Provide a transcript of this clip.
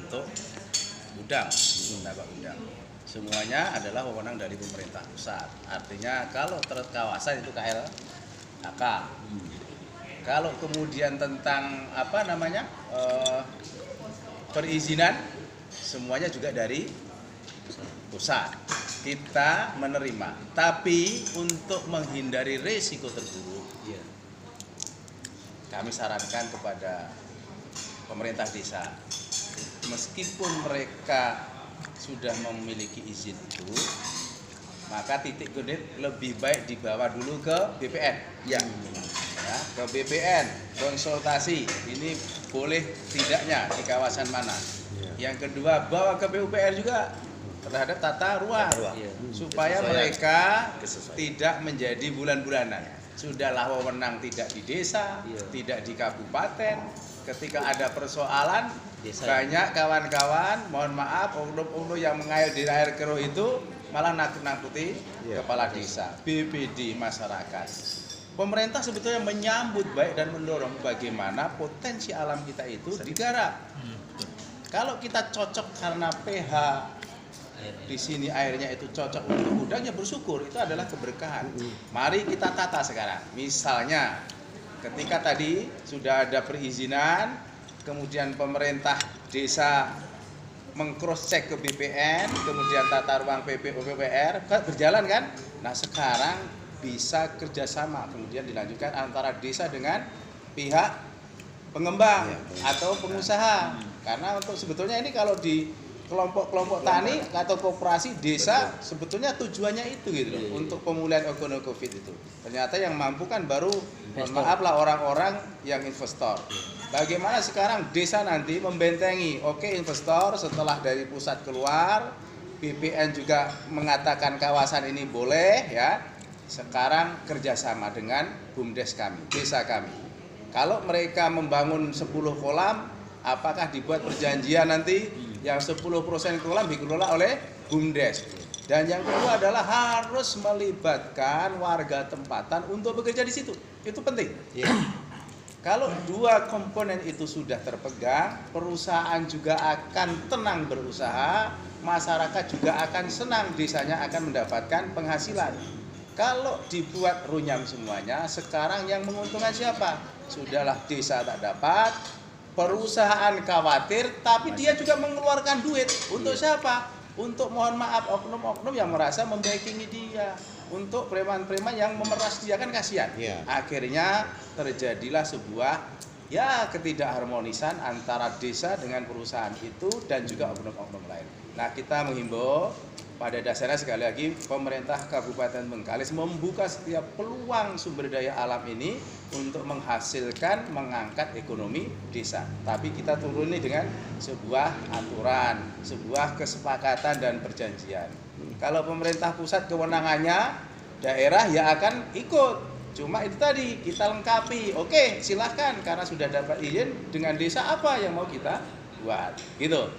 untuk gudang, menambah gudang. Semuanya adalah wewenang dari pemerintah pusat. Artinya kalau kawasan itu KLHK. Kalau kemudian tentang perizinan, semuanya juga dari pusat. Kita menerima, tapi untuk menghindari risiko terburuk, kami sarankan kepada pemerintah desa, meskipun mereka sudah memiliki izin itu, maka titik genit lebih baik dibawa dulu ke BPN. Ya, ke BPN, konsultasi, ini boleh tidaknya di kawasan mana. Yang kedua, bawa ke PUPR juga terhadap tata ruang, supaya mereka tidak menjadi bulan-bulanan. Sudahlah wewenang tidak di desa, tidak di kabupaten. Ketika ada persoalan, banyak kawan-kawan, mohon maaf, oknum-oknum yang mengail di air keruh itu malah nakut-nakuti kepala desa, BPD, masyarakat. Pemerintah sebetulnya menyambut baik dan mendorong bagaimana potensi alam kita itu digarap. Kalau kita cocok karena pH di sini airnya itu cocok untuk gudang, ya bersyukur, itu adalah keberkahan. Mari kita tata sekarang. Misalnya ketika tadi sudah ada perizinan, kemudian pemerintah desa meng-cross check ke BPN, kemudian tata ruang PUPR berjalan kan? Nah sekarang bisa kerjasama, kemudian dilanjutkan antara desa dengan pihak pengembang atau pengusaha. Karena untuk sebetulnya ini kalau di kelompok-kelompok tani atau koperasi desa sebetulnya tujuannya itu gitu loh, untuk pemulihan ekonomi COVID itu. Ternyata yang mampu kan baru, mohon maaf lah, orang-orang yang investor. Bagaimana sekarang desa nanti membentengi, oke, investor setelah dari pusat keluar, BPN juga mengatakan kawasan ini boleh ya. Sekarang kerjasama dengan BUMDes kami, desa kami. Kalau mereka membangun 10 kolam, apakah dibuat perjanjian nanti yang 10% kolam dikelola oleh BUMDes. Dan yang kedua adalah harus melibatkan warga tempatan untuk bekerja di situ. Itu penting. Kalau dua komponen itu sudah terpegang, perusahaan juga akan tenang berusaha, masyarakat juga akan senang, desanya akan mendapatkan penghasilan. Kalau dibuat runyam semuanya, sekarang yang menguntungkan siapa? Sudahlah desa tak dapat, perusahaan khawatir, tapi dia juga mengeluarkan duit. Untuk siapa? Untuk, mohon maaf, oknum-oknum yang merasa membackingi dia. Untuk preman-preman yang memeras dia, kan kasihan. Akhirnya terjadilah sebuah ketidakharmonisan antara desa dengan perusahaan itu dan juga oknum-oknum lain. Nah, kita menghimbau pada dasarnya sekali lagi pemerintah Kabupaten Bengkalis membuka setiap peluang sumber daya alam ini untuk menghasilkan, mengangkat ekonomi desa. Tapi kita turuni dengan sebuah aturan, sebuah kesepakatan dan perjanjian. Kalau pemerintah pusat kewenangannya, daerah ya akan ikut. Cuma itu tadi kita lengkapi. Oke, silahkan karena sudah dapat izin, dengan desa apa yang mau kita buat, gitu.